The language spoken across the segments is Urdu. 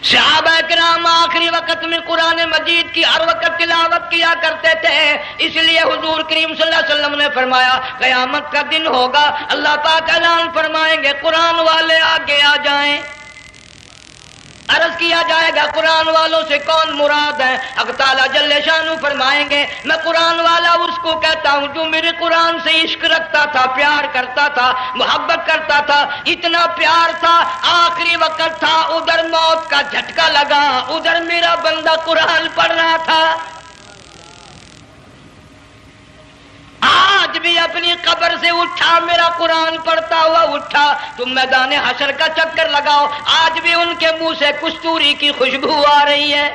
صحابہ کرام آخری وقت میں قرآن مجید کی ہر وقت تلاوت کیا کرتے تھے، اس لیے حضور کریم صلی اللہ علیہ وسلم نے فرمایا قیامت کا دن ہوگا، اللہ پاک اعلان فرمائیں گے قرآن والے آگے آ جائیں۔ عرض کیا جائے گا قرآن والوں سے کون مراد ہے؟ حق تعالیٰ جل شانہ فرمائیں گے میں قرآن والا اس کو کہتا ہوں جو میرے قرآن سے عشق رکھتا تھا، پیار کرتا تھا، محبت کرتا تھا، اتنا پیار تھا آخری وقت تھا، ادھر موت کا جھٹکا لگا، ادھر میرا بندہ قرآن پڑھ رہا تھا، آج بھی اپنی قبر سے اٹھا، میرا قرآن پڑھتا ہوا اٹھا، تم میدان حشر کا چکر لگاؤ، آج بھی ان کے منہ سے کستوری کی خوشبو آ رہی ہے۔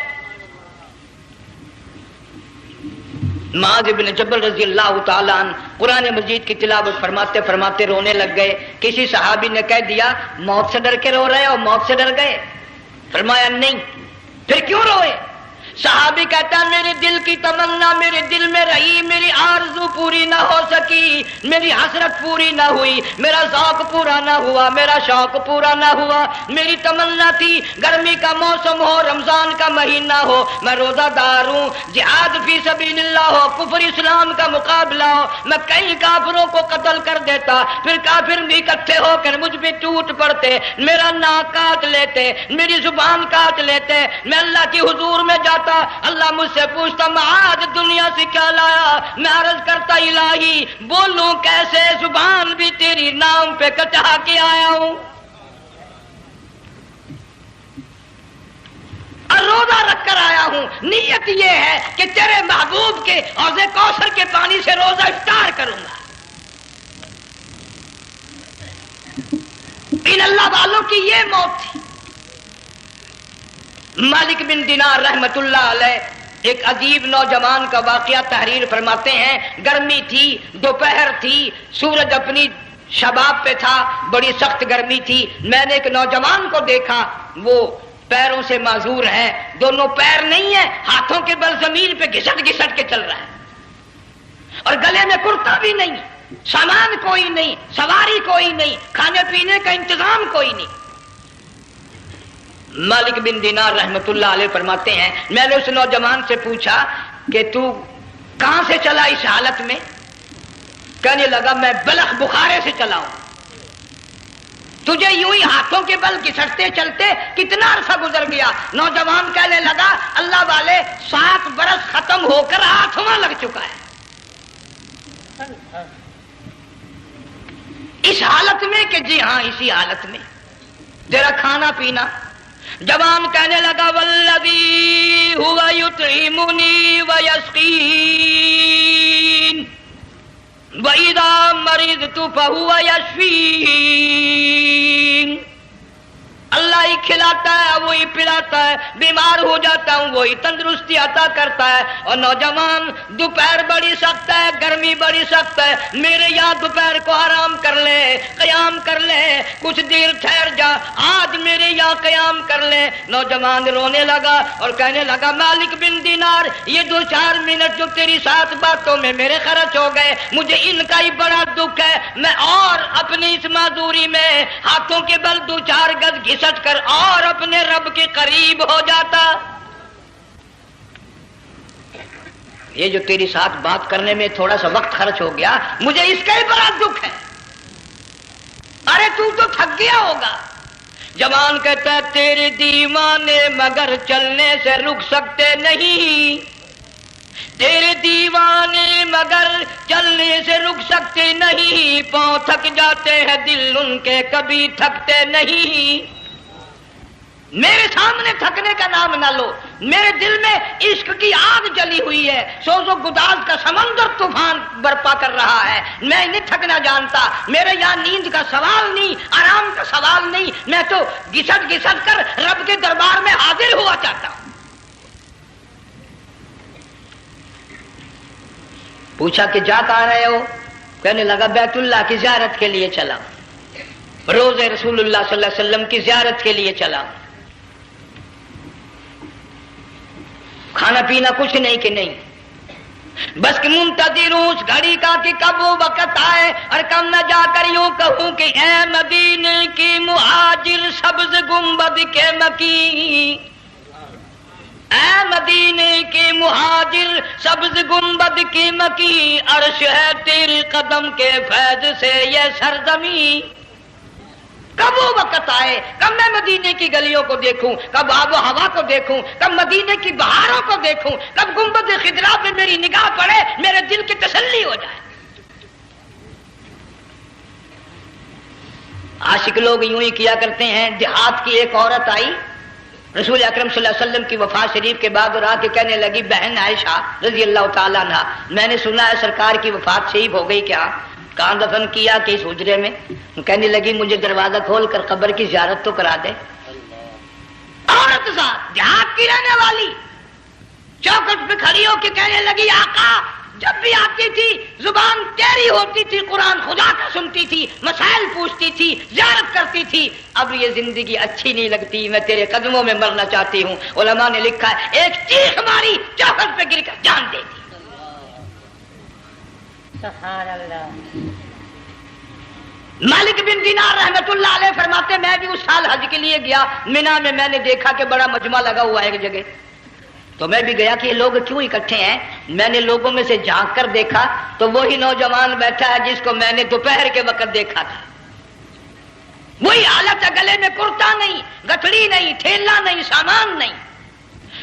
معاذ بن جبل رضی اللہ تعالیٰ عنہ قرآن مجید کی تلاوت فرماتے فرماتے رونے لگ گئے۔ کسی صحابی نے کہہ دیا موت سے ڈر کے رو رہے ہو، موت سے ڈر گئے؟ فرمایا نہیں۔ پھر کیوں روئے؟ صحابی کہتا ہے میرے دل کی تمنا میرے دل میں رہی، میری آرزو پوری نہ ہو سکی، میری حسرت پوری نہ ہوئی، میرا ذوق پورا نہ ہوا، میرا شوق پورا نہ ہوا، میری تمنا تھی گرمی کا موسم ہو، رمضان کا مہینہ ہو، میں روزہ دار ہوں، جہاد فی سبیل اللہ ہو، کفر اسلام کا مقابلہ ہو، میں کئی کافروں کو قتل کر دیتا، پھر کافر بھی اکٹھے ہو کر مجھ پہ ٹوٹ پڑتے، میرا ناک کاٹ لیتے، میری زبان کاٹ لیتے، میں اللہ کی حضور میں جاتا، اللہ مجھ سے پوچھتا معاذ دنیا سے کیا لایا؟ میں عرض کرتا الہی بولوں کیسے، زبان بھی تیری نام پہ کٹا کے آیا ہوں، اور روزہ رکھ کر آیا ہوں، نیت یہ ہے کہ تیرے محبوب کے حوض کوثر کے پانی سے روزہ افطار کروں گا۔ ان اللہ والوں کی یہ موت تھی۔ مالک بن دینار رحمت اللہ علیہ ایک عجیب نوجوان کا واقعہ تحریر فرماتے ہیں، گرمی تھی، دوپہر تھی، سورج اپنی شباب پہ تھا، بڑی سخت گرمی تھی، میں نے ایک نوجوان کو دیکھا، وہ پیروں سے معذور ہے، دونوں پیر نہیں ہیں، ہاتھوں کے بل زمین پہ گھسٹ گھسٹ کے چل رہا ہے، اور گلے میں کرتا بھی نہیں، سامان کوئی نہیں، سواری کوئی نہیں، کھانے پینے کا انتظام کوئی نہیں۔ مالک بن دینار رحمت اللہ علیہ فرماتے ہیں میں نے اس نوجوان سے پوچھا کہ تو کہاں سے چلا اس حالت میں؟ کہنے لگا میں بلخ بخارے سے چلا ہوں۔ تجھے یوں ہی ہاتھوں کے بل گھسٹتے چلتے کتنا عرصہ گزر گیا؟ نوجوان کہنے لگا اللہ والے 7 برس ختم ہو کر 8واں لگ چکا ہے۔ اس حالت میں کہ جی ہاں اسی حالت میں، تیرا کھانا پینا۔ جوان کہنے لگا والذی ہوا یطعمنی ویسقین وَإِذَا مَرِضْتُ فَهُوَ يَشْفِينِ، اللہ ہی کھلاتا ہے وہی پلاتا ہے، بیمار ہو جاتا ہوں وہی تندرستی عطا کرتا ہے۔ اور نوجوان دوپہر بڑی سخت ہے، گرمی بڑی سخت ہے، میرے یہاں دوپہر کو آرام کر لے، قیام کر لے، کچھ دیر ٹھہر جا، آج میرے یہاں قیام کر لے۔ نوجوان رونے لگا اور کہنے لگا مالک بن دینار یہ 2-4 منٹ جو تیری ساتھ باتوں میں میرے خرچ ہو گئے، مجھے ان کا ہی بڑا دکھ ہے، میں اور اپنی اس معذوری میں ہاتھوں کے بل 2-4 گز گھسٹ کر اور اپنے رب کے قریب ہو جاتا۔ یہ جو تیری ساتھ بات کرنے میں تھوڑا سا وقت خرچ ہو گیا، مجھے اس کا ہی بڑا دکھ ہے۔ ارے تو تھک گیا ہوگا۔ جوان کہتا ہے تیرے دیوانے مگر چلنے سے رک سکتے نہیں، تیرے دیوانے مگر چلنے سے رک سکتے نہیں، پاؤں تھک جاتے ہیں دل ان کے کبھی تھکتے نہیں۔ میرے سامنے تھکنے کا نام نہ لو، میرے دل میں عشق کی آگ جلی ہوئی ہے، سوز و گداز کا سمندر طوفان برپا کر رہا ہے، میں نہیں تھکنا جانتا، میرے یہاں نیند کا سوال نہیں، آرام کا سوال نہیں، میں تو گھسٹ گھسٹ کر رب کے دربار میں حاضر ہوا چاہتا ہوں۔ پوچھا کہ جا کہاں رہے ہو؟ کہنے لگا بیت اللہ کی زیارت کے لیے چلا، روز رسول اللہ صلی اللہ علیہ وسلم کی زیارت کے لیے چلا، کھانا پینا کچھ نہیں کہ نہیں، بس کہ منتظر ہوں اس گھڑی کا کہ کب وہ وقت آئے اور کب میں جا کر یوں کہوں کہ اے مدینے کی مہاجر سبز گنبد کے مکی، اے مدینے کے مہاجر سبز گنبد کی مکی، عرش ہے تیرے قدم کے فیض سے یہ سرزمین۔ کب وہ وقت آئے، کب میں مدینے کی گلیوں کو دیکھوں، کب آب و ہوا کو دیکھوں، کب مدینے کی بہاروں کو دیکھوں، کب گنبد خضرا پہ میری نگاہ پڑے، میرے دل کی تسلی ہو جائے۔ عاشق لوگ یوں ہی کیا کرتے ہیں۔ دیہات کی ایک عورت آئی رسول اکرم صلی اللہ علیہ وسلم کی وفات شریف کے بعد اور آ کے کہنے لگی بہن عائشہ رضی اللہ تعالیٰ عنہا، میں نے سنا ہے سرکار کی وفات شریف ہو گئی، کیا کہاں دفن کیا کہ اس حجرے میں؟ کہنے لگی مجھے دروازہ کھول کر قبر کی زیارت تو کرا دے۔ عورت ساتھ دیہات کی رہنے والی چوکٹ پہ کھڑی ہو کے کہنے لگی آقا جب بھی آتی تھی زبان تیری ہوتی تھی، قرآن خدا کا سنتی تھی، مسائل پوچھتی تھی، زیارت کرتی تھی، اب یہ زندگی اچھی نہیں لگتی، میں تیرے قدموں میں مرنا چاہتی ہوں۔ علماء نے لکھا ہے ایک چیخ ماری، چوکٹ پہ گر کر جان دے دی۔ سبحان اللہ۔ مالک بن دینار رحمت اللہ علیہ فرماتے میں بھی اس سال حج کے لیے گیا، مینا میں میں نے دیکھا کہ بڑا مجمع لگا ہوا ہے ایک جگہ، تو میں بھی گیا کہ یہ لوگ کیوں اکٹھے ہیں۔ میں نے لوگوں میں سے جھانک کر دیکھا تو وہی نوجوان بیٹھا ہے جس کو میں نے دوپہر کے وقت دیکھا تھا، وہی حالت ہے، گلے میں کرتا نہیں، گٹھڑی نہیں، ٹھیلا نہیں، سامان نہیں،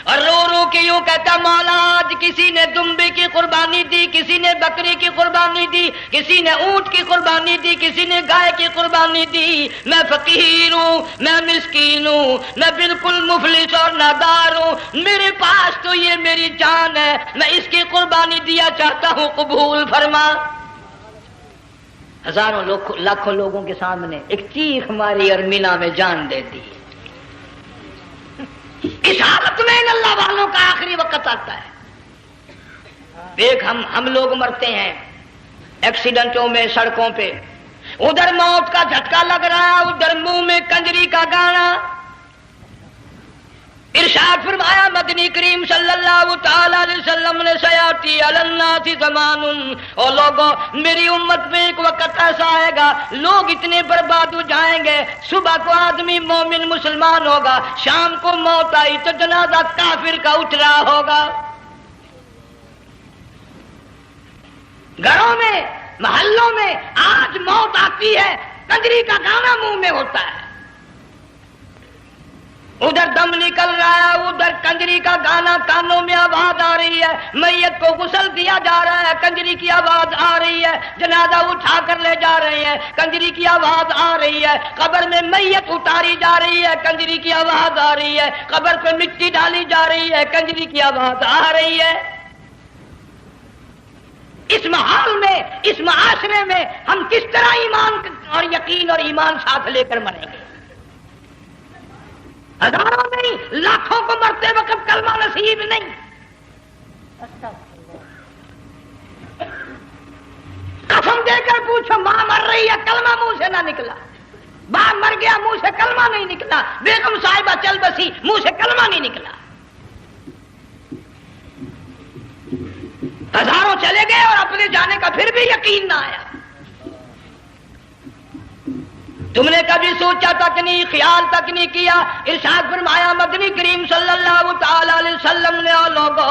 اور رو رو کے یوں کہتا مولا آج کسی نے دمبے کی قربانی دی، کسی نے بکری کی قربانی دی، کسی نے اونٹ کی قربانی دی، کسی نے گائے کی قربانی دی، میں فقیر ہوں، میں مسکین ہوں، میں بالکل مفلس اور نادار ہوں، میرے پاس تو یہ میری جان ہے، میں اس کی قربانی دیا چاہتا ہوں، قبول فرما۔ ہزاروں لاکھوں لوگوں کے سامنے ایک چیخ ماری اور مینا میں جان دے دی۔ اس حالت میں ان اللہ والوں کا آخری وقت آتا ہے۔ دیکھ ہم لوگ مرتے ہیں ایکسیڈنٹوں میں، سڑکوں پہ، ادھر موت کا جھٹکا لگ رہا ہے، ادھر منہ میں کنجری کا گانا۔ ارشاد فرمایا مدنی کریم صلی اللہ تعالی علیہ وسلم نے سیاتی علی الناس زمان، اور لوگوں میری امت میں ایک وقت ایسا آئے گا لوگ اتنے برباد ہو جائیں گے، صبح کو آدمی مومن مسلمان ہوگا، شام کو موت آئی تو جنازہ کافر کا اٹھ رہا ہوگا۔ گھروں میں، محلوں میں آج موت آتی ہے، کنجری کا گانا منہ میں ہوتا ہے، ادھر دم نکل رہا ہے، ادھر کنجری کا گانا کانوں میں آواز آ رہی ہے، میت کو غسل دیا جا رہا ہے، کنجری کی آواز آ رہی ہے، جنازہ اٹھا کر لے جا رہے ہیں، کنجری کی آواز آ رہی ہے، قبر میں میت اتاری جا رہی ہے، کنجری کی آواز آ رہی ہے، قبر پہ مٹی ڈالی جا رہی ہے، کنجری کی آواز آ رہی ہے۔ اس ماحول میں، اس معاشرے میں ہم کس طرح ایمان اور یقین اور ایمان ساتھ لے کر مریں گے؟ ہزاروں نہیں لاکھوں کو مرتے وقت کلمہ نصیب نہیں۔ قسم دے کر پوچھو ماں مر رہی ہے، کلمہ منہ سے نہ نکلا، باپ مر گیا منہ سے کلمہ نہیں نکلا، بیگم صاحبہ چل بسی منہ سے کلمہ نہیں نکلا، ہزاروں چلے گئے اور اپنے جانے کا پھر بھی یقین نہ آیا۔ تم نے کبھی سوچا تک نہیں، خیال تک نہیں کیا۔ ارشاد فرمایا مدنی کریم صلی اللہ تعالی علیہ وسلم نے اور لوگوں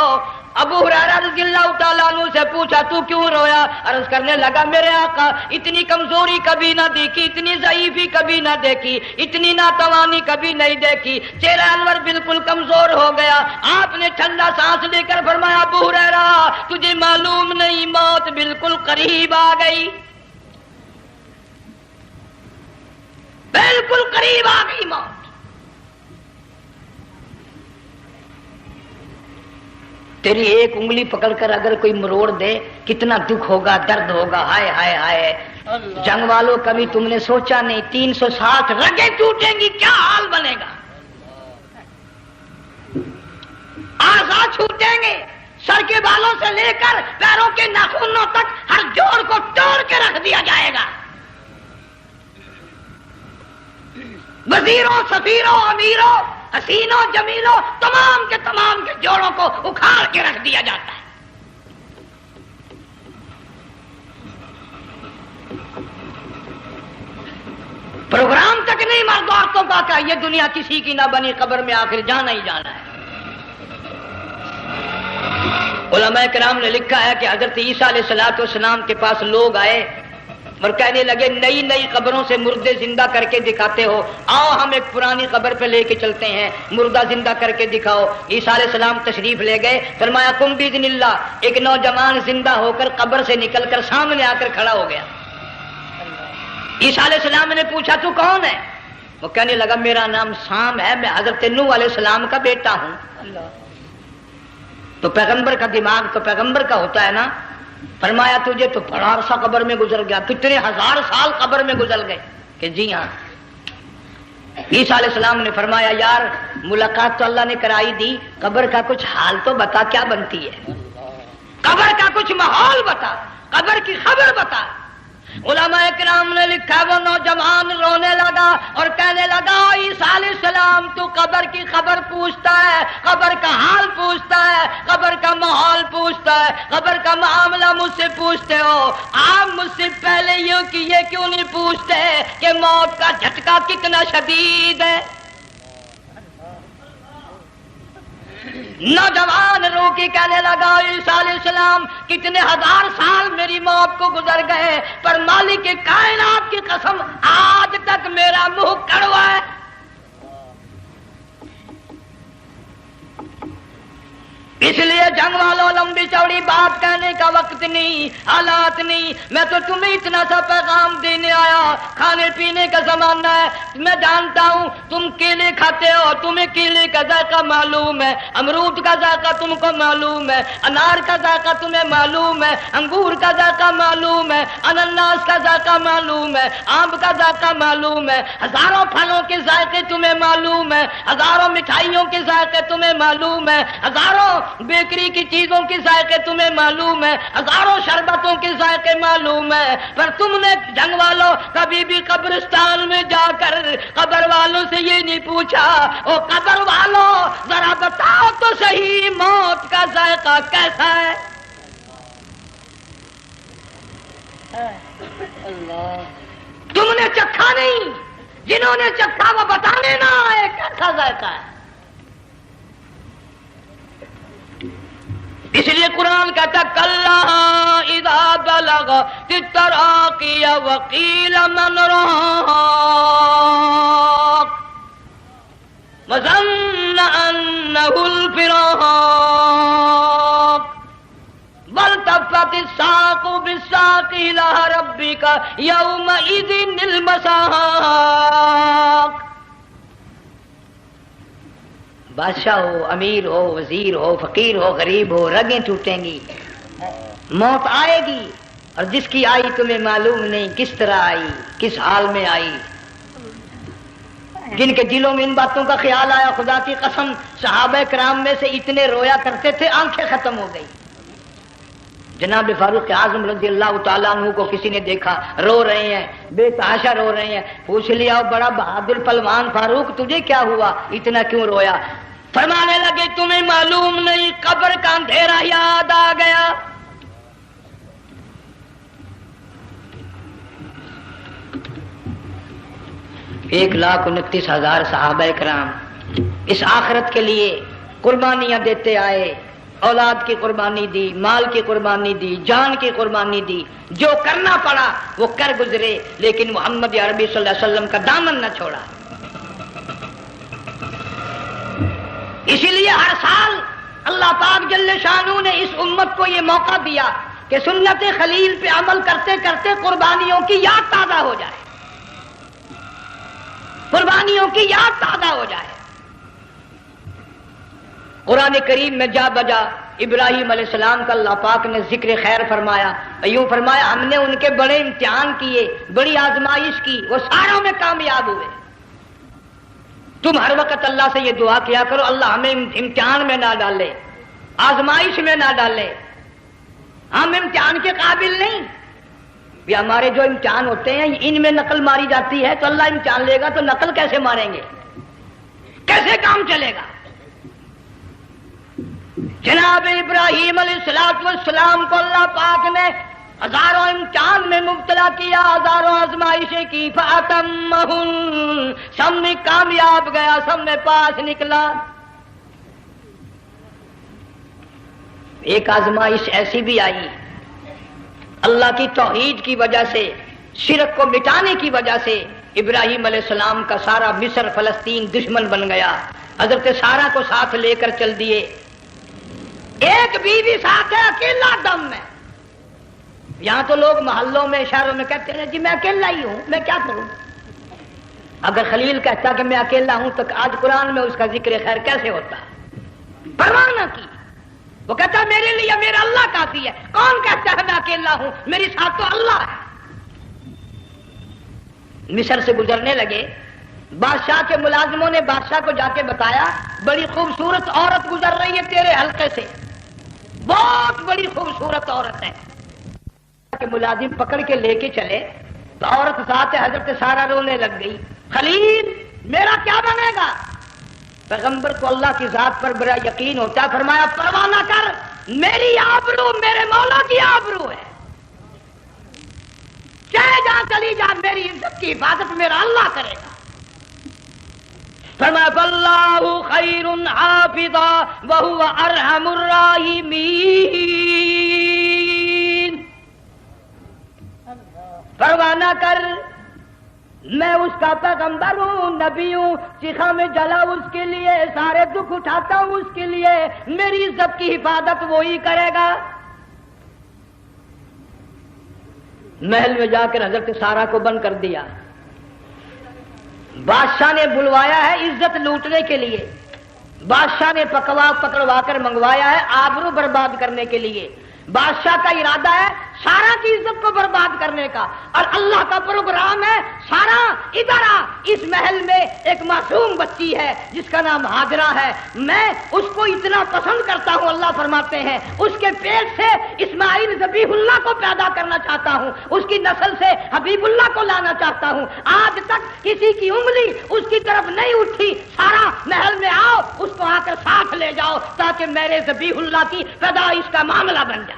ابو ہریرہ رضی اللہ تعالیٰ عنہ سے پوچھا تو کیوں رویا؟ عرض کرنے لگا میرے آقا اتنی کمزوری کبھی نہ دیکھی، اتنی ضعیفی کبھی نہ دیکھی، اتنی ناتوانی کبھی نہیں دیکھی، چہرہ انور بالکل کمزور ہو گیا۔ آپ نے ٹھنڈا سانس لے کر فرمایا ابو ہریرہ تجھے معلوم نہیں موت بالکل قریب آ گئی، بالکل قریب آ گئی موت۔ تیری ایک انگلی پکڑ کر اگر کوئی مروڑ دے کتنا دکھ ہوگا، درد ہوگا، ہائے ہائے ہائے۔ جنگ والوں کبھی تم نے سوچا نہیں 360 رگیں ٹوٹیں گی کیا حال بنے گا، اعضاء چھوٹیں گے، سر کے بالوں سے لے کر پیروں کے ناخنوں تک ہر جوڑ کو توڑ کے رکھ دیا جائے گا، وزیروں، سفیروں، امیروں، حسینوں، جمیلوں، تمام کے جوڑوں کو اکھاڑ کے رکھ دیا جاتا ہے۔ پروگرام تک نہیں مرد عورتوں کا کہ یہ دنیا کسی کی نہ بنی، قبر میں آخر جانا ہی جانا ہے۔ علماء کرام نے لکھا ہے کہ حضرت عیسیٰ علیہ السلام کے پاس لوگ آئے اور کہنے لگے نئی نئی قبروں سے مردے زندہ کر کے دکھاتے ہو، آؤ ہم ایک پرانی قبر پہ لے کے چلتے ہیں، مردہ زندہ کر کے دکھاؤ۔ عیسیٰ علیہ السلام تشریف لے گئے، فرمایا قم باذن اللہ، ایک نوجوان زندہ ہو کر قبر سے نکل کر سامنے آ کر کھڑا ہو گیا۔ عیسیٰ علیہ السلام نے پوچھا تو کون ہے؟ وہ کہنے لگا میرا نام سام ہے، میں حضرت نوح علیہ السلام کا بیٹا ہوں۔ تو پیغمبر کا دماغ تو پیغمبر کا ہوتا ہے نا۔ فرمایا تجھے تو بڑا عرصہ قبر میں گزر گیا، کتنے ہزار سال قبر میں گزر گئے؟ کہ جی ہاں۔ عیسیٰ علیہ السلام نے فرمایا یار ملاقات تو اللہ نے کرائی دی، قبر کا کچھ حال تو بتا، کیا بنتی ہے؟ قبر کا کچھ ماحول بتا، قبر کی خبر بتا۔ علماء کرام نے لکھا وہ نوجوان رونے لگا اور کہنے لگا عیسیٰ علیہ السلام تو قبر کی خبر پوچھتا ہے، قبر کا حال پوچھتا ہے، قبر کا ماحول پوچھتا ہے، قبر کا معاملہ مجھ سے پوچھتے ہو، آپ مجھ سے پہلے یہ کیوں نہیں پوچھتے کہ موت کا جھٹکا کتنا شدید ہے؟ نوجوان رو کے کہنے لگا عیسیٰ علیہ السلام کتنے ہزار سال میری موت کو گزر گئے، پر مالک کائنات کی قسم آج تک میرا منہ کڑوا ہے۔ اس لیے جنگ والوں لمبی چوڑی بات کہنے کا وقت نہیں، حالات نہیں، میں تو تمہیں اتنا سا پیغام دینے آیا۔ کھانے پینے کا زمانہ ہے، میں جانتا ہوں تم کیلے کھاتے ہو، تمہیں کیلے کا ذائقہ معلوم ہے، امرود کا ذائقہ تم کو معلوم ہے، انار کا ذائقہ تمہیں معلوم ہے، انگور کا ذائقہ معلوم ہے، انناس کا ذائقہ معلوم ہے، آم کا ذائقہ معلوم ہے، ہزاروں پھلوں کے ذائقے تمہیں معلوم ہے، ہزاروں مٹھائیوں کے ذائقے تمہیں معلوم ہے، ہزاروں بیکری کی چیزوں کے ذائقے تمہیں معلوم ہے، ہزاروں شربتوں کے ذائقے معلوم ہے، پر تم نے جنگ والوں کبھی بھی قبرستان میں جا کر قبر والوں سے یہ نہیں پوچھا او قبر والوں ذرا بتاؤ تو صحیح موت کا ذائقہ کیسا ہے؟ تم نے چکھا نہیں، جنہوں نے چکھا وہ بتانے نہ آئے کیسا ذائقہ ہے۔ اس لیے قرآن کہتا کلا اذا بلغت التراقی وقیل من راق وظن انه الفراق والتفت الساق بالساق الى ربك يومئذ المساق۔ بادشاہ ہو، امیر ہو، وزیر ہو، فقیر ہو، غریب ہو، رگیں ٹوٹیں گی، موت آئے گی، اور جس کی آئی تمہیں معلوم نہیں کس طرح آئی، کس حال میں آئی۔ جن کے دلوں میں ان باتوں کا خیال آیا خدا کی قسم صحابہ کرام میں سے اتنے رویا کرتے تھے آنکھیں ختم ہو گئی۔ جناب فاروق اعظم رضی اللہ تعالیٰ عنہ کو کسی نے دیکھا رو رہے ہیں، بے تحاشا رو رہے ہیں، پوچھ لیا بڑا بہادر پہلوان فاروق تجھے کیا ہوا، اتنا کیوں رویا؟ فرمانے لگے تمہیں معلوم نہیں قبر کا اندھیرا یاد آ گیا۔ ایک 1,29,000 صحابہ کرام اس آخرت کے لیے قربانیاں دیتے آئے، اولاد کی قربانی دی، مال کی قربانی دی، جان کی قربانی دی، جو کرنا پڑا وہ کر گزرے، لیکن محمد عربی صلی اللہ علیہ وسلم کا دامن نہ چھوڑا۔ اسی لیے ہر سال اللہ پاک جل شانہ نے اس امت کو یہ موقع دیا کہ سنت خلیل پہ عمل کرتے کرتے قربانیوں کی یاد تازہ ہو جائے، قربانیوں کی یاد تازہ ہو جائے۔ قرآن کریم میں جا بجا ابراہیم علیہ السلام کا اللہ پاک نے ذکر خیر فرمایا، یوں فرمایا ہم نے ان کے بڑے امتحان کیے، بڑی آزمائش کی، وہ ساروں میں کامیاب ہوئے۔ تم ہر وقت اللہ سے یہ دعا کیا کرو اللہ ہمیں امتحان میں نہ ڈالے، آزمائش میں نہ ڈالے، ہم امتحان کے قابل نہیں۔ یہ ہمارے جو امتحان ہوتے ہیں ان میں نقل ماری جاتی ہے، تو اللہ امتحان لے گا تو نقل کیسے ماریں گے، کیسے کام چلے گا؟ جناب ابراہیم علیہ السلام کو اللہ پاک نے ہزاروں امتحان میں مبتلا کیا، ہزاروں آزمائشیں کی، فَأَتَمَّهُنَّ سب میں کامیاب گیا، سب میں پاس نکلا۔ ایک آزمائش ایسی بھی آئی اللہ کی توحید کی وجہ سے، شرک کو مٹانے کی وجہ سے ابراہیم علیہ السلام کا سارا مصر فلسطین دشمن بن گیا، حضرت سارہ کو ساتھ لے کر چل دیے، ایک بیوی ساتھ ہے، اکیلا دم میں۔ یہاں تو لوگ محلوں میں شہروں میں کہتے ہیں جی میں اکیلا ہی ہوں، میں کیا کروں؟ اگر خلیل کہتا کہ میں اکیلا ہوں تو آج قرآن میں اس کا ذکر خیر کیسے ہوتا؟ پرواہ نہ کی، وہ کہتا میرے لیے میرا اللہ کافی ہے۔ کون کہتا ہے میں اکیلا ہوں؟ میری ساتھ تو اللہ ہے۔ مصر سے گزرنے لگے، بادشاہ کے ملازموں نے بادشاہ کو جا کے بتایا بڑی خوبصورت عورت گزر رہی ہے تیرے حلقے سے، بہت بڑی خوبصورت عورت ہے۔ کہ ملازم پکڑ کے لے کے چلے تو عورت ساتھ ہے، حضرت سارہ رونے لگ گئی، خلیل میرا کیا بنے گا؟ پیغمبر کو اللہ کی ذات پر بڑا یقین ہوتا ہے، فرمایا پرواہ نہ کر، میری آبرو میرے مولا کی آبرو ہے، چاہے جہاں چلی جا میری عزت کی حفاظت میرا اللہ کرے گا۔ فرمایا فاللہ خیر حافظا وہو ارحم الراحمین، پرواہ نہ کر، میں اس کا پیغمبر ہوں، نبی ہوں، چیخا میں جلا اس کے لیے، سارے دکھ اٹھاتا ہوں اس کے لیے، میری عزت کی حفاظت وہی کرے گا۔ محل میں جا کر حضرت سارہ کو بند کر دیا، بادشاہ نے بلوایا ہے عزت لوٹنے کے لیے، بادشاہ نے پکڑوا کر منگوایا ہے آبرو برباد کرنے کے لیے، بادشاہ کا ارادہ ہے سارہ کی عزت کو برباد کرنے کا، اور اللہ کا پروگرام ہے سارہ ادھر آ، اس محل میں ایک معصوم بچی ہے جس کا نام ہاجرہ ہے، میں اس کو اتنا پسند کرتا ہوں، اللہ فرماتے ہیں اس کے پیٹ سے اسماعیل ذبیح اللہ کو پیدا کرنا چاہتا ہوں، اس کی نسل سے حبیب اللہ کو لانا چاہتا ہوں، آج تک کسی کی انگلی اس کی طرف نہیں اٹھی، سارہ محل میں آؤ، اس کو آ کر ساتھ لے جاؤ تاکہ میرے ذبیح اللہ کی پیدائش کا معاملہ بن جائے۔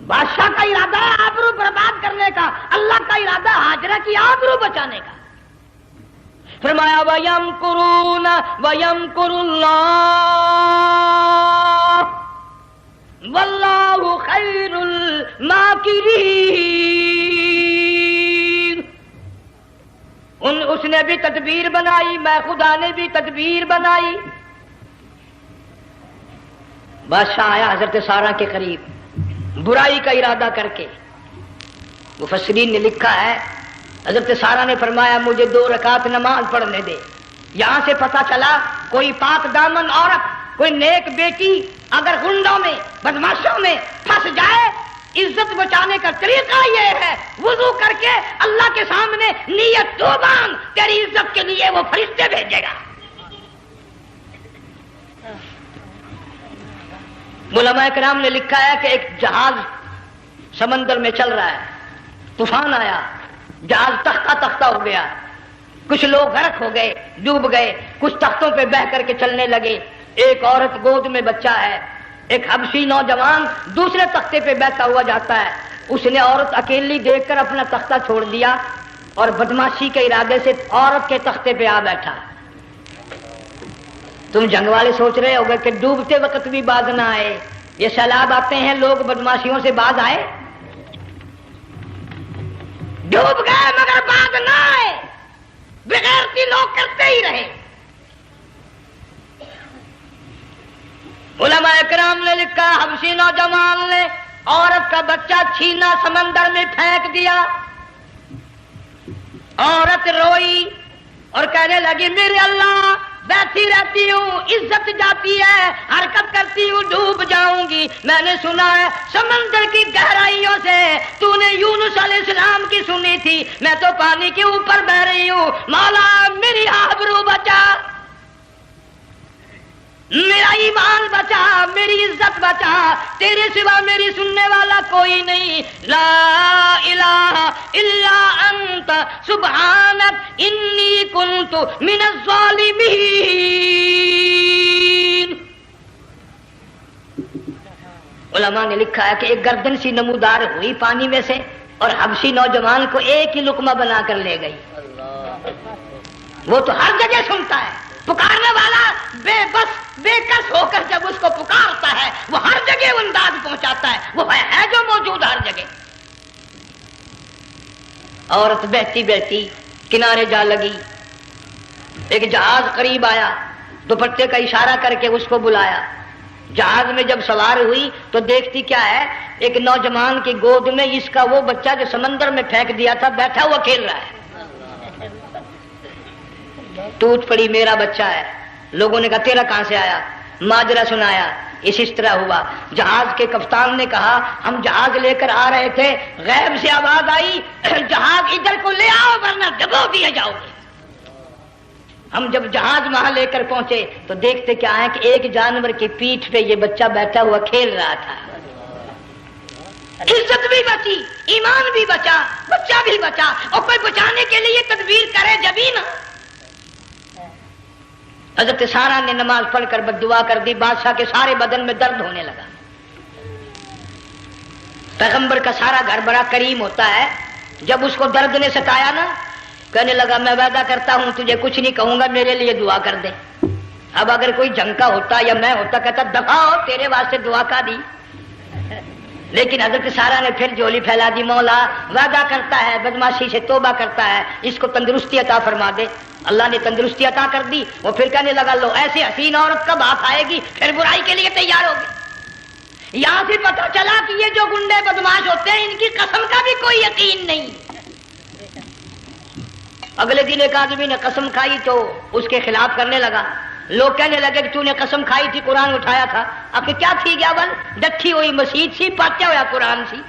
بادشاہ کا ارادہ ہے آبرو برباد کرنے کا، اللہ کا ارادہ ہاجرہ کی آبرو بچانے کا۔ فرمایا وَيَمْكُرُونَ وَيَمْكُرُ اللَّهُ وَاللَّهُ خَيْرُ الْمَاكِرِينَ۔ اس نے بھی تدبیر بنائی، میں خدا نے بھی تدبیر بنائی۔ بادشاہ آیا حضرت سارہ کے قریب برائی کا ارادہ کر کے، مفسرین نے لکھا ہے حضرت سارہ نے فرمایا مجھے 2 رکعت نماز پڑھنے دے۔ یہاں سے پتہ چلا کوئی پاک دامن عورت، کوئی نیک بیٹی اگر غنڈوں میں بدماشوں میں پھنس جائے، عزت بچانے کا طریقہ یہ ہے وضو کر کے اللہ کے سامنے نیت تو باندھ، تیری عزت کے لیے وہ فرشتے بھیجے گا۔ علماء کرام نے لکھا ہے کہ ایک جہاز سمندر میں چل رہا ہے، طوفان آیا، جہاز تختہ تختہ ہو گیا، کچھ لوگ غرق ہو گئے، ڈوب گئے، کچھ تختوں پہ بہ کر کے چلنے لگے، ایک عورت گود میں بچہ ہے، ایک حبشی نوجوان دوسرے تختے پہ بیٹھا ہوا جاتا ہے، اس نے عورت اکیلی دیکھ کر اپنا تختہ چھوڑ دیا اور بدماشی کے ارادے سے عورت کے تختے پہ آ بیٹھا۔ تم جنگ والے سوچ رہے ہوگے کہ ڈوبتے وقت بھی باز نہ آئے، یہ سیلاب آتے ہیں لوگ بدماشیوں سے باز آئے؟ ڈوب گئے مگر باز نہ آئے، بغیرتی لوگ کرتے ہی رہے۔ علماء کرام نے لکھا حبشی نوجوان نے عورت کا بچہ چھینا سمندر میں پھینک دیا، عورت روئی اور کہنے لگی میرے اللہ بیٹھی رہتی ہوں، عزت جاتی ہے، حرکت کرتی ہوں ڈوب جاؤں گی، میں نے سنا ہے سمندر کی گہرائیوں سے تو نے یونس علیہ السلام کی سنی تھی، میں تو پانی کے اوپر بہ رہی ہوں، مولا میری آبرو بچا، میرا ایمان بچا، میری عزت بچا، تیرے سوا میری سننے والا کوئی نہیں، لا الہ الا انت سبحانک انی کنت من الظالمین۔ علماء نے لکھا ہے کہ ایک گردن سی نمودار ہوئی پانی میں سے اور حبشی نوجوان کو ایک ہی لقمہ بنا کر لے گئی. وہ تو ہر جگہ سنتا ہے، پکارنے والا بے بس بے کس ہو کر جب اس کو پکارتا ہے وہ ہر جگہ انداز پہنچاتا ہے، وہ ہے جو موجود ہر جگہ. عورت بہتی بہتی کنارے جا لگی، ایک جہاز قریب آیا، دوپٹے کا اشارہ کر کے اس کو بلایا. جہاز میں جب سوار ہوئی تو دیکھتی کیا ہے، ایک نوجوان کی گود میں اس کا وہ بچہ جو سمندر میں پھینک دیا تھا بیٹھا ہوا کھیل رہا ہے. ٹوٹ پڑی میرا بچہ ہے. لوگوں نے کہا تیرا کہاں سے آیا؟ ماجرا سنایا. اس طرح ہوا. جہاز کے کپتان نے کہا ہم جہاز لے کر آ رہے تھے، غیب سے آواز آئی جہاز ادھر کو لے آؤ ورنہ ڈبو دیے جاؤ گے. ہم جب جہاز وہاں لے کر پہنچے تو دیکھتے کیا ہے کہ ایک جانور کی پیٹھ پہ یہ بچہ بیٹھا ہوا کھیل رہا تھا. عزت بھی بچی، ایمان بھی بچا، بچہ بھی بچا. اور کوئی بچانے کے لیے تدبیر کرے جبھی نا. حضرت سارا نے نماز پڑھ کر بددعا کر دی. بادشاہ کے سارے بدن میں درد ہونے لگا. پیغمبر کا سارا گھر بڑا کریم ہوتا ہے. جب اس کو درد نے ستایا نا، کہنے لگا میں وعدہ کرتا ہوں تجھے کچھ نہیں کہوں گا، میرے لیے دعا کر دے. اب اگر کوئی جنگ کا ہوتا یا میں ہوتا کہتا دفع ہو تیرے واسطے دعا کا دی. لیکن حضرت سارا نے پھر جولی پھیلا دی، مولا وعدہ کرتا ہے بدماشی سے توبہ کرتا ہے، اس کو تندرستی عطا فرما دے. اللہ نے تندرستی عطا کر دی. وہ پھر کہنے لگا لو ایسی حسین عورت کب ہاتھ آئے گی، پھر برائی کے لیے تیار ہوگی. یہاں سے پتہ چلا کہ یہ جو گنڈے بدماش ہوتے ہیں ان کی قسم کا بھی کوئی یقین نہیں. اگلے دن ایک آدمی نے قسم کھائی تو اس کے خلاف کرنے لگا. لوگ کہنے لگے کہ تو نے قسم کھائی تھی، قرآن اٹھایا تھا. اب کہ کیا تھی گیا بل ڈٹھی ہوئی مسجد سی، پاٹیا ہوا قرآن سی.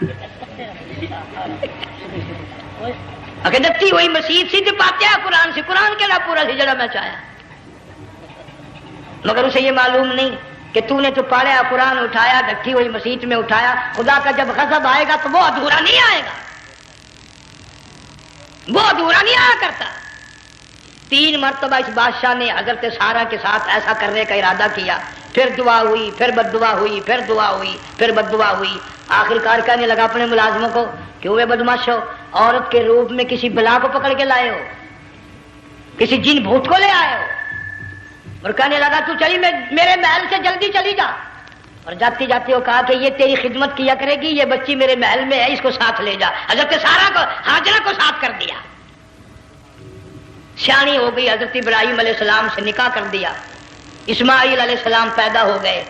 اگر ڈٹھی ہوئی مسجد سی تو پاٹیا قرآن سی، قرآن کے لا پورا سی جڑا میں چاہیا. مگر اسے یہ معلوم نہیں کہ تو نے تو پاڑیا قرآن اٹھایا، ڈٹھی ہوئی مسجد میں اٹھایا. خدا کا جب غضب آئے گا تو وہ ادھورا نہیں آئے گا، وہ ادھورا نہیں آیا کرتا. 3 مرتبہ اس بادشاہ نے حضرت سارا کے ساتھ ایسا کرنے کا ارادہ کیا. پھر دعا ہوئی، پھر بد دعا ہوئی، پھر دعا ہوئی، پھر بد دعا ہوئی. آخر کار کہنے لگا اپنے ملازموں کو کہ وہ بدماش ہو، عورت کے روپ میں کسی بلا کو پکڑ کے لائے ہو، کسی جن بھوت کو لے آئے ہو. اور کہنے لگا تو چلی میرے محل سے جلدی چلی جا. اور جاتی جاتی وہ کہا کہ یہ تیری خدمت کیا کرے گی، یہ بچی میرے محل میں ہے، اس کو ساتھ لے جا. حضرت سارا کو ہاجرہ کو ساتھ کر دیا. سیانی ہو گئی، حضرت ابراہیم علیہ السلام سے نکاح کر دیا. اسماعیل علیہ السلام پیدا ہو گئے.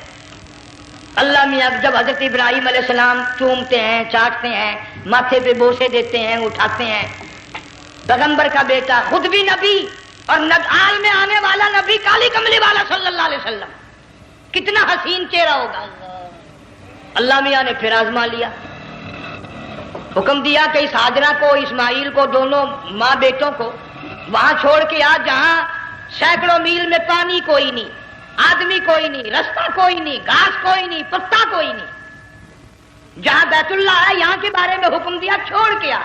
اللہ میاں جب حضرت ابراہیم علیہ السلام چومتے ہیں، چاٹتے ہیں، ماتھے پہ بوسے دیتے ہیں، اٹھاتے ہیں. پیغمبر کا بیٹا، خود بھی نبی اور آل میں آنے والا نبی، کالی کملی والا صلی اللہ علیہ وسلم، کتنا حسین چہرہ ہوگا. اللہ میاں نے پھر آزما لیا. حکم دیا کہ اس ہاجرہ کو، اسماعیل کو، دونوں ماں بیٹوں کو وہاں چھوڑ کے آ جہاں سینکڑوں میل میں پانی کوئی نہیں، آدمی کوئی نہیں، رستہ کوئی نہیں، گھاس کوئی نہیں، پتا کوئی نہیں. جہاں بیت اللہ ہے یہاں کے بارے میں حکم دیا چھوڑ کے آ.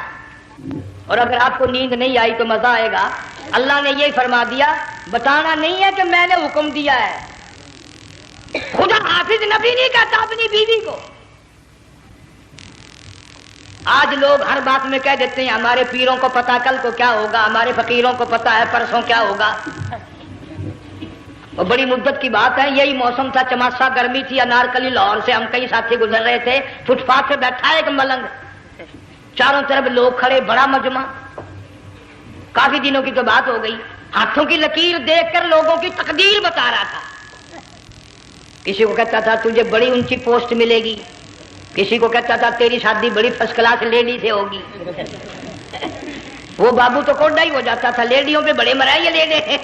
اور اگر آپ کو نیند نہیں آئی تو مزہ آئے گا. اللہ نے یہ فرما دیا، بتانا نہیں ہے کہ میں نے حکم دیا ہے. خدا حافظ نبی نہیں کہتا اپنی بیوی کو. آج لوگ ہر بات میں کہہ دیتے ہیں ہمارے پیروں کو پتا کل کو کیا ہوگا، ہمارے فقیروں کو پتا ہے پرسوں کیا ہوگا. اور بڑی مدت کی بات ہے، یہی موسم تھا، چماسا گرمی تھی. انارکلی لاہور سے ہم کئی ساتھی گزر رہے تھے. فٹ پاتھ پہ بیٹھا ہے ایک ملنگ، چاروں طرف لوگ کھڑے، بڑا مجمع. کافی دنوں کی تو بات ہو گئی. ہاتھوں کی لکیر دیکھ کر لوگوں کی تقدیر بتا رہا تھا. کسی کو کہتا تھا تجھے بڑی اونچی پوسٹ ملے گی، کسی کو کہتا تھا تیری شادی بڑی فرسٹ کلاس لیڈی سے ہوگی. وہ بابو تو کوڈا ہی ہو جاتا تھا، لیڈیوں پہ بڑے مرائے لیڈے.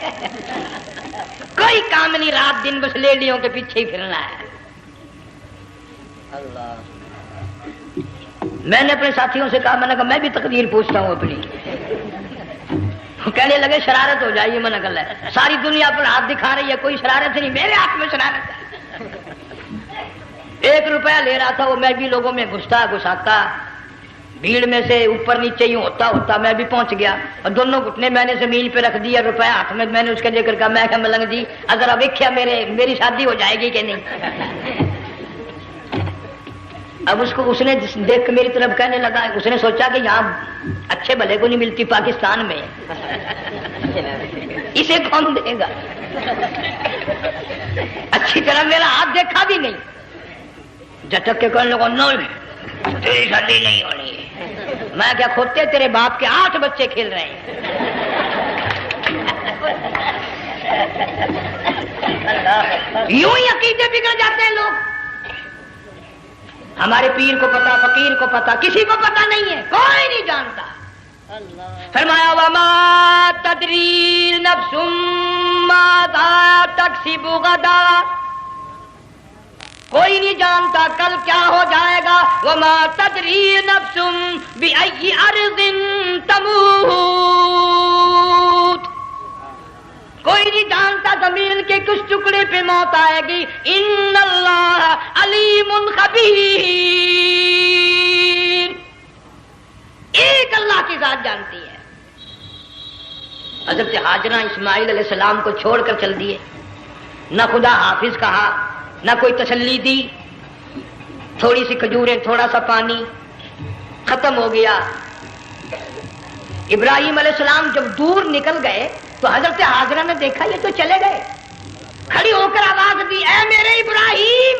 کوئی کام نہیں، رات دن بس لیڈیوں کے پیچھے ہی پھرنا ہے. اللہ. میں نے اپنے ساتھیوں سے کہا، میں نے کہا میں بھی تقدیر پوچھتا ہوں اپنی. کہنے لگے شرارت ہو جائے، یہ منع کر ہے، ساری دنیا پر ہاتھ دکھا رہی ہے، کوئی شرارت نہیں، میرے ہاتھ میں شرارت ہے. 1 روپیہ لے رہا تھا وہ، میں بھی لوگوں میں گھساتا بھیڑ میں سے اوپر نیچے ہی ہوتا میں بھی پہنچ گیا. اور دونوں گھٹنے میں نے زمین پہ رکھ دیا، روپیہ ہاتھ میں نے اس کا ذکر کہا. میں کہا ملنگ جی اگر اب ویکھیا میری شادی ہو جائے گی کہ نہیں. اب اس نے دیکھ کے میری طرف کہنے لگا، اس نے سوچا کہ یہاں اچھے بھلے کو نہیں ملتی پاکستان میں، اسے کون دے گا؟ اچھی طرح میرا ہاتھ دیکھا بھی نہیں، جھٹک کے کہنے لگا نہیں تیری شادی نہیں ہونی۔ میں کیا کھوتے تیرے باپ کے 8 بچے کھیل رہے ہیں۔ یوں ہی عقیدے بگڑ جاتے ہیں لوگ۔ ہمارے پیر کو پتا، فقیر کو پتا، کسی کو پتا نہیں ہے، کوئی نہیں جانتا۔ فرمایا وما تدری نفس ماذا تکسب غدا، کوئی نہیں جانتا کل کیا ہو جائے گا۔ وما تدری نفس بأي أرض تموت، کوئی نہیں جانتا زمین کے کس ٹکڑے پہ موت آئے گی۔ ان اللہ علیم خبیر، ایک اللہ کی ذات جانتی ہے۔ حضرت ہاجرہ اسماعیل علیہ السلام کو چھوڑ کر چل دیے، نہ خدا حافظ کہا، نہ کوئی تسلی دی، تھوڑی سی کھجوریں، تھوڑا سا پانی، ختم ہو گیا۔ ابراہیم علیہ السلام جب دور نکل گئے تو حضرت ہاجرہ نے دیکھا یہ تو چلے گئے، کھڑی ہو کر آواز دی، اے میرے ابراہیم۔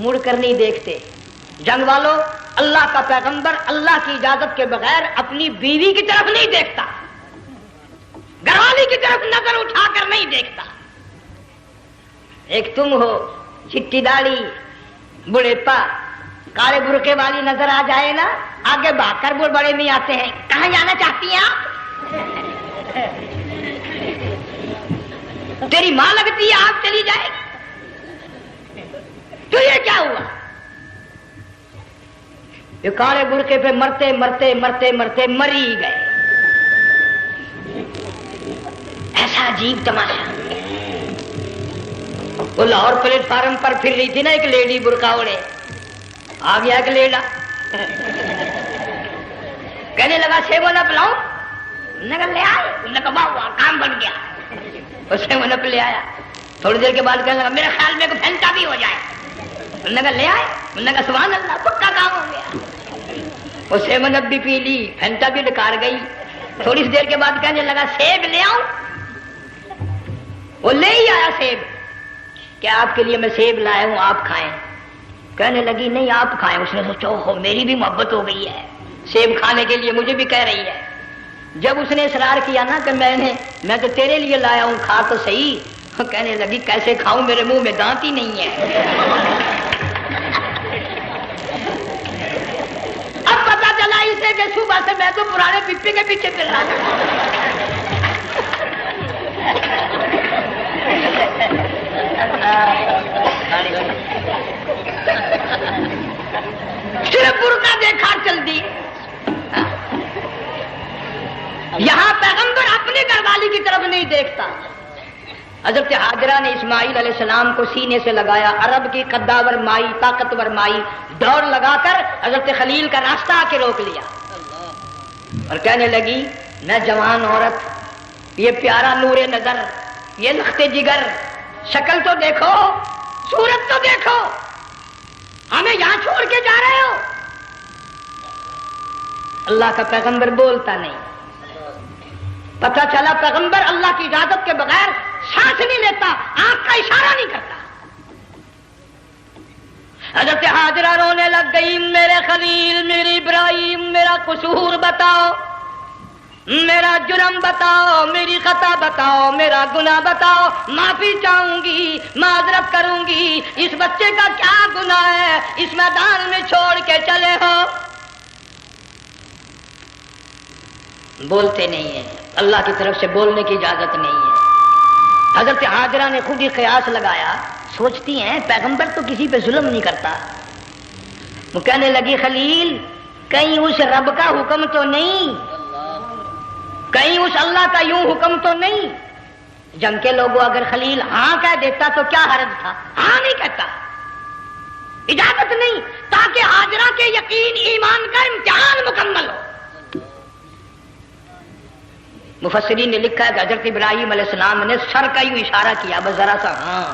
مڑ کر نہیں دیکھتے۔ جنگ والوں، اللہ کا پیغمبر اللہ کی اجازت کے بغیر اپنی بیوی کی طرف نہیں دیکھتا، گھر والی کی طرف نظر اٹھا کر نہیں دیکھتا۔ ایک تم ہو، چٹی داڑھی، بڑھیپا، کالے برقعے والی نظر آ جائے نا، آگے بھاگ کر بڑے نہیں آتے ہیں، کہاں جانا چاہتی ہیں آپ؟ تیری ماں لگتی ہے آپ چلی جائے، تو یہ کیا ہوا؟ یہ کالے برقعے پہ مرتے مرتے مرتے مرتے مری گئے۔ ایسا عجیب تماشا۔ وہ لاہور پلیٹ فارم پر پھر رہی تھی نا ایک لیڈی برقع اوڑے، آ گیا ایک لیڈا، کہنے لگا سیب و نپ لاؤں؟ نے کہا لے آئے، نے کہا واہ کام بن گیا، اس سیب و نپ لے آیا۔ تھوڑی دیر کے بعد کہنے لگا میرے خیال میں کوئی پھینٹا بھی ہو جائے، انہوں نے کہا لے آئے، انہوں نے کہا سبحان اللہ پکا کام ہو گیا۔ وہ سیب و نپ بھی پی لی، پھینٹا بھی ڈکار گئی۔ تھوڑی سی دیر کے بعد کہنے لگا سیب لے آؤں؟ وہ لے ہی آیا سیب، کیا آپ کے لیے میں سیب لایا ہوں آپ کھائیں؟ کہنے لگی نہیں آپ کھائیں۔ اس نے سوچا ہو میری بھی محبت ہو گئی ہے، سیب کھانے کے لیے مجھے بھی کہہ رہی ہے۔ جب اس نے اصرار کیا نا کہ میں تو تیرے لیے لایا ہوں، کھا تو صحیح، کہنے لگی کیسے کھاؤں، میرے منہ میں دانت ہی نہیں ہے۔ اب پتا چلا اسے کہ صبح سے میں تو پرانے پپی کے پیچھے پھر رہا تھا۔ صرف برقع دیکھا چل دی۔ یہاں پیغمبر اپنے گھر والی کی طرف نہیں دیکھتا۔ حضرت ہاجرہ نے اسماعیل علیہ السلام کو سینے سے لگایا، عرب کی قداور مائی، طاقتور مائی، دوڑ لگا کر حضرت خلیل کا راستہ آ کے روک لیا اور کہنے لگی نہ جوان عورت، یہ پیارا نور نظر، یہ لخت جگر، شکل تو دیکھو، صورت تو دیکھو، ہمیں یہاں چھوڑ کے جا رہے ہو؟ اللہ کا پیغمبر بولتا نہیں۔ پتہ چلا پیغمبر اللہ کی اجازت کے بغیر سانس نہیں لیتا، آنکھ کا اشارہ نہیں کرتا۔ حضرت ہاجرہ رونے لگ گئی، میرے خلیل، میرے ابراہیم، میرا قصور بتاؤ، میرا جرم بتاؤ، میری خطا بتاؤ، میرا گناہ بتاؤ، معافی چاہوں گی، معذرت کروں گی۔ اس بچے کا کیا گناہ ہے اس میدان میں چھوڑ کے چلے ہو؟ بولتے نہیں ہیں، اللہ کی طرف سے بولنے کی اجازت نہیں ہے۔ حضرت ہاجرہ نے خود ہی قیاس لگایا، سوچتی ہیں پیغمبر تو کسی پہ ظلم نہیں کرتا۔ وہ کہنے لگی خلیل، کہیں اس رب کا حکم تو نہیں، کہیں اس اللہ کا یوں حکم تو نہیں؟ جنگ کے لوگوں اگر خلیل ہاں کہہ دیتا تو کیا حرج تھا؟ ہاں نہیں کہتا، اجازت نہیں، تاکہ ہاجرہ کے یقین ایمان کا امتحان مکمل ہو۔ مفسرین نے لکھا ہے کہ حضرت ابراہیم علیہ السلام نے سر کا یوں اشارہ کیا، بس ذرا سا ہاں،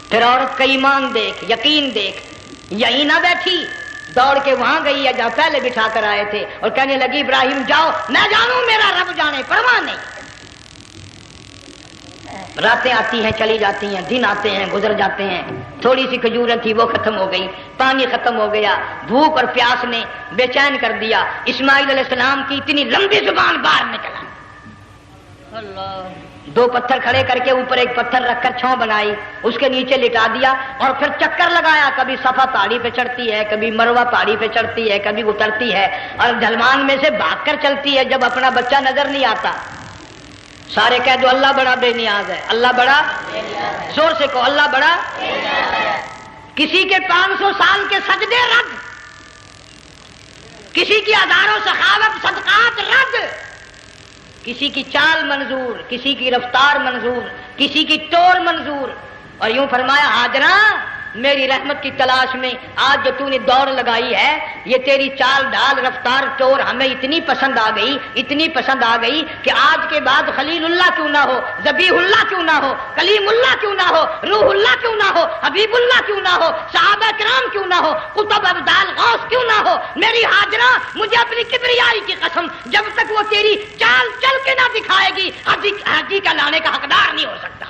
پھر عورت کا ایمان دیکھ، یقین دیکھ، یہیں نہ بیٹھی، دوڑ کے وہاں گئی ہے جہاں پہلے بٹھا کر آئے تھے، اور کہنے لگی ابراہیم جاؤ، میں جانوں میرا رب جانے، پرواہ نہیں۔ راتیں آتی ہیں چلی جاتی ہیں، دن آتے ہیں گزر جاتے ہیں، تھوڑی سی کھجوریں تھی وہ ختم ہو گئی، پانی ختم ہو گیا، بھوک اور پیاس نے بے چین کر دیا۔ اسماعیل علیہ السلام کی اتنی لمبی زبان باہر نکلا، دو پتھر کھڑے کر کے اوپر ایک پتھر رکھ کر چھاؤں بنائی، اس کے نیچے لٹا دیا، اور پھر چکر لگایا، کبھی صفا پہاڑی پہ چڑھتی ہے، کبھی مروہ پہاڑی پہ چڑھتی ہے، کبھی اترتی ہے، اور ڈھلمان میں سے بھاگ کر چلتی ہے جب اپنا بچہ نظر نہیں آتا۔ سارے کہہ دو اللہ بڑا بے نیاز ہے، اللہ بڑا، زور سے کہو اللہ بڑا۔ کسی کے 500 سال کے سجدے رد، کسی کی ہزاروں سخاوت صدقات رد، کسی کی چال منظور، کسی کی رفتار منظور، کسی کی ٹور منظور۔ اور یوں فرمایا ہاجرہ میری رحمت کی تلاش میں آج جو تو نے دوڑ لگائی ہے، یہ تیری چال ڈھال رفتار ٹور ہمیں اتنی پسند آ گئی، اتنی پسند آ گئی کہ آج کے بعد خلیل اللہ کیوں نہ ہو، ذبیح اللہ کیوں نہ ہو، کلیم اللہ کیوں نہ ہو، روح اللہ کیوں نہ ہو، حبیب اللہ کیوں نہ ہو، صحابہ کرام کیوں نہ ہو، قطب ابدال غوث کیوں نہ ہو، میری ہاجرہ مجھے اپنی کبریائی کی قسم جب تک وہ تیری چال چل کے نہ دکھائے گی حاجی کا لانے کا حقدار نہیں ہو سکتا۔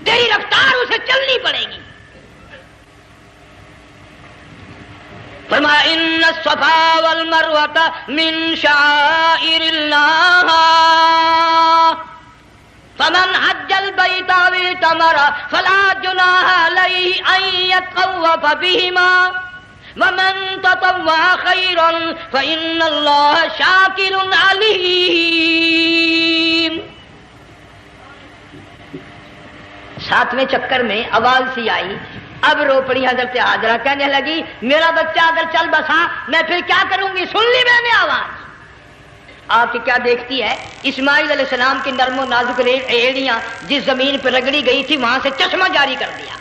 تیری رفتار اسے چلنی پڑے گی۔ فرمایا ان الصفا والمروۃ من شعائر اللہ فمن حج البیت او اعتمر فلا جناح علیہ ان یطوف بہما ومن تطوع خیرا فإن اللہ شاکر علیم۔ 7ویں چکر میں آواز سی آئی، اب رو پڑی حضرت ہاجرہ، کہنے لگی میرا بچہ اگر چل بسا میں پھر کیا کروں گی؟ سن لی میں نے آواز۔ آپ کی کیا دیکھتی ہے؟ اسماعیل علیہ السلام کی نرم و نازک ایڑیاں جس زمین پہ رگڑی گئی تھی وہاں سے چشمہ جاری کر دیا۔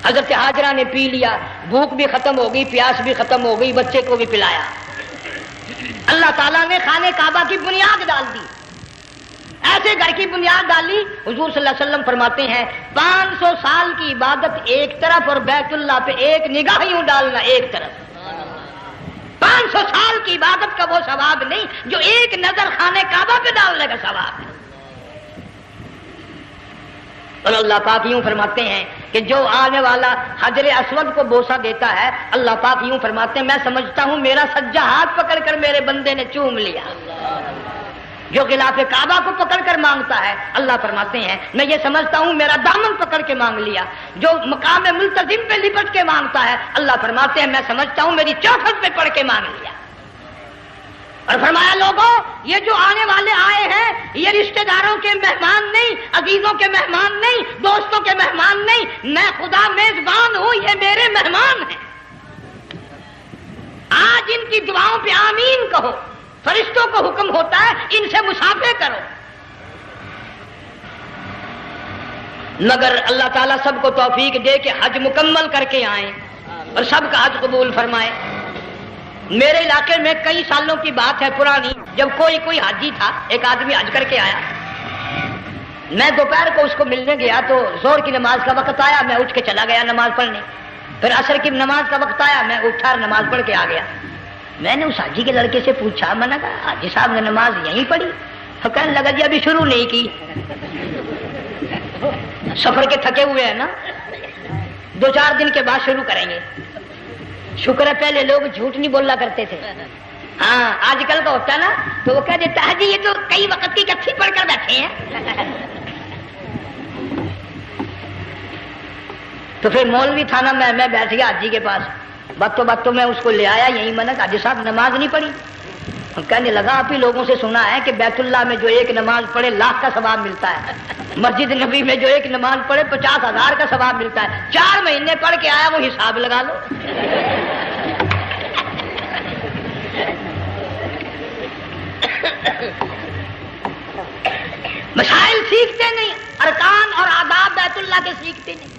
حضرت ہاجرہ نے پی لیا، بھوک بھی ختم ہو گئی، پیاس بھی ختم ہو گئی، بچے کو بھی پلایا۔ اللہ تعالیٰ نے خانہ کعبہ کی بنیاد ڈال دی، ایسے گھر کی بنیاد ڈالی۔ حضور صلی اللہ علیہ وسلم فرماتے ہیں 500 سال کی عبادت ایک طرف اور بیت اللہ پہ ایک نگاہ یوں ڈالنا ایک طرف۔ 500 سال کی عبادت کا وہ ثواب نہیں جو ایک نظر خانہ کعبہ پہ ڈالنے کا ثواب ہے۔ اور اللہ پاک یوں فرماتے ہیں کہ جو آنے والا حجر اسود کو بوسہ دیتا ہے، اللہ پاک یوں فرماتے ہیں میں سمجھتا ہوں میرا سجا ہاتھ پکڑ کر میرے بندے نے چوم لیا۔ جو غلاف کعبہ کو پکڑ کر مانگتا ہے، اللہ فرماتے ہیں میں یہ سمجھتا ہوں میرا دامن پکڑ کے مانگ لیا۔ جو مقام ملتزم پہ لپٹ کے مانگتا ہے، اللہ فرماتے ہیں میں سمجھتا ہوں میری چوکھٹ پہ پڑھ کے مانگ لیا۔ اور فرمایا لوگوں یہ جو آنے والے آئے ہیں یہ رشتہ داروں کے مہمان نہیں، عزیزوں کے مہمان نہیں، دوستوں کے مہمان نہیں، میں خدا میزبان ہوں، یہ میرے مہمان ہیں۔ آج ان کی دعاؤں پہ آمین کہو، فرشتوں کو حکم ہوتا ہے ان سے مصافحہ کرو۔ مگر اللہ تعالیٰ سب کو توفیق دے کہ حج مکمل کر کے آئیں اور سب کا حج قبول فرمائے۔ میرے علاقے میں کئی سالوں کی بات ہے پرانی، جب کوئی حاجی تھا، ایک آدمی حج کر کے آیا، میں دوپہر کو اس کو ملنے گیا تو زور کی نماز کا وقت آیا، میں اٹھ کے چلا گیا نماز پڑھنے۔ پھر عصر کی نماز کا وقت آیا، میں اٹھا اور نماز پڑھ کے آ گیا۔ میں نے اس حاجی کے لڑکے سے پوچھا، میں نے کہا حاجی صاحب نے نماز یہیں پڑھی؟ تو کہنے لگا جی ابھی شروع نہیں کی، سفر کے تھکے ہوئے ہیں نا، 2-4 دن کے بعد شروع کریں گے۔ شکر ہے پہلے لوگ جھوٹ نہیں بولا کرتے تھے، ہاں آج کل کا ہوتا ہے نا تو وہ کہہ دیتا ہے جی یہ تو کئی وقت کی کچھی پڑھ کر بیٹھے ہیں۔ تو پھر مولوی تھا نا، میں بیٹھ گیا حاجی کے پاس، باتوں میں اس کو لے آیا، یہی میں نے کہا حاجی صاحب نماز نہیں پڑھی؟ کہنے لگا آپ ہی لوگوں سے سنا ہے کہ بیت اللہ میں جو ایک نماز پڑھے 1,00,000 کا ثواب ملتا ہے، مسجد نبی میں جو ایک نماز پڑھے 50,000 کا ثواب ملتا ہے۔ 4 مہینے پڑھ کے آیا، وہ حساب لگا لو۔ مسائل سیکھتے نہیں، ارکان اور آداب بیت اللہ کے سیکھتے نہیں۔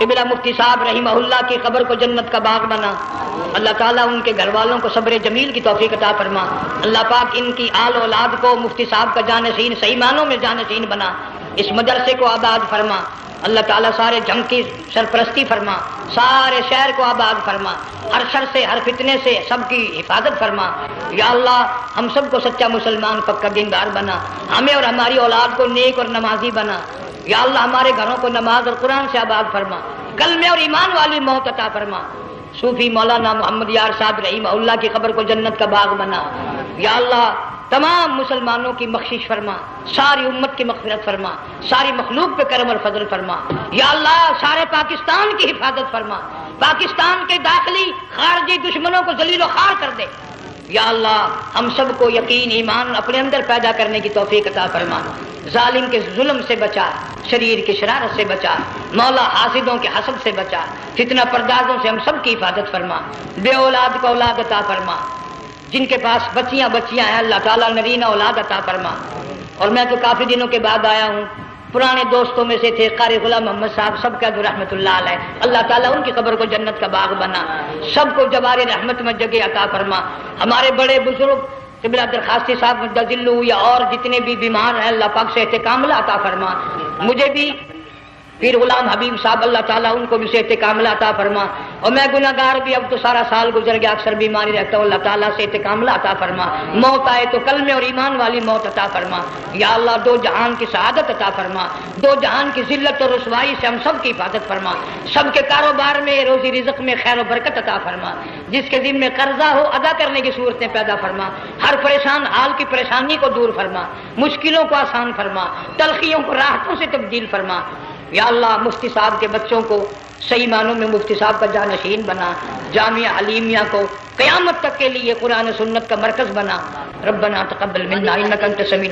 قبلہ مفتی صاحب رحمہ اللہ کی قبر کو جنت کا باغ بنا، اللہ تعالیٰ ان کے گھر والوں کو صبر جمیل کی توفیق عطا فرما، اللہ پاک ان کی آل اولاد کو مفتی صاحب کا جانشین صحیح معنوں میں جانشین بنا، اس مدرسے کو آباد فرما، اللہ تعالیٰ سارے جنگ کی سرپرستی فرما، سارے شہر کو آباد فرما، ہر شر سے ہر فتنے سے سب کی حفاظت فرما، یا اللہ ہم سب کو سچا مسلمان پکا دیندار بنا، ہمیں اور ہماری اولاد کو نیک اور نمازی بنا، یا اللہ ہمارے گھروں کو نماز اور قرآن سے آباد فرما، کلمے اور ایمان والی موت عطا فرما، صوفی مولانا محمد یار صاحب رحمہ اللہ کی قبر کو جنت کا باغ بنا، یا اللہ تمام مسلمانوں کی بخشش فرما، ساری امت کی مغفرت فرما، ساری مخلوق پہ کرم اور فضل فرما، یا اللہ سارے پاکستان کی حفاظت فرما، پاکستان کے داخلی خارجی دشمنوں کو ذلیل و خوار کر دے، یا اللہ ہم سب کو یقین ایمان اپنے اندر پیدا کرنے کی توفیق عطا فرما، ظالم کے ظلم سے بچا، شریر کی شرارت سے بچا، مولا حاسدوں کے حسد سے بچا، فتنہ پردازوں سے ہم سب کی حفاظت فرما، بے اولاد کو اولاد عطا فرما، جن کے پاس بچیاں ہیں اللہ تعالیٰ نرینہ اولاد عطا فرما۔ اور میں تو کافی دنوں کے بعد آیا ہوں، پرانے دوستوں میں سے تھے قاری غلام محمد صاحب، سب کا رحمت اللہ علیہ، اللہ تعالیٰ ان کی قبر کو جنت کا باغ بنا، سب کو جوار رحمت میں جگہ عطا فرما، ہمارے بڑے بزرگ قبلہ درخواستی صاحب مدذلو یا اور جتنے بھی بیمار ہیں اللہ پاک صحت کاملہ عطا فرما، مجھے بھی پیر غلام حبیب صاحب اللہ تعالیٰ ان کو بھی صحت کاملہ عطا فرما، اور میں گناہ گار بھی اب تو سارا سال گزر گیا، اکثر بیماری رہتا ہوں، اللہ تعالیٰ صحت کاملہ عطا فرما، موت آئے تو کلمے اور ایمان والی موت عطا فرما، یا اللہ دو جہان کی سعادت عطا فرما، دو جہان کی ذلت اور رسوائی سے ہم سب کی حفاظت فرما، سب کے کاروبار میں روزی رزق میں خیر و برکت عطا فرما، جس کے ذمہ قرضہ ہو ادا کرنے کی صورتیں پیدا فرما، ہر پریشان حال کی پریشانی کو دور فرما، مشکلوں کو آسان فرما، تلخیوں کو راحتوں سے تبدیل فرما، یا اللہ مفتی صاحب کے بچوں کو صحیح معنوں میں مفتی صاحب کا جانشین بنا، جامعہ علیمیہ کو قیامت تک کے لیے قرآن سنت کا مرکز بنا، ربنا تقبل منا انک انت السمیع،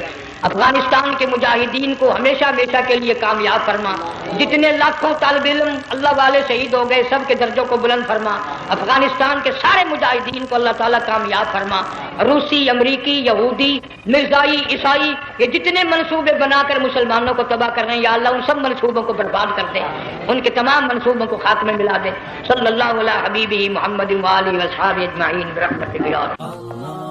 افغانستان کے مجاہدین کو ہمیشہ ہمیشہ کے لیے کامیاب فرما، جتنے لاکھوں طالب علم اللہ والے شہید ہو گئے سب کے درجوں کو بلند فرما، افغانستان کے سارے مجاہدین کو اللہ تعالیٰ کامیاب فرما، روسی امریکی یہودی مرزائی عیسائی یہ جتنے منصوبے بنا کر مسلمانوں کو تباہ کر رہے ہیں یا اللہ ان سب منصوبوں کو برباد کر دے، ان کے تمام منصوبوں کو خاتمے ملا دے، صلی اللہ علیہ حبیبہ محمد وآلہ وصحبہ اجمعین برحمتک یا اللہ۔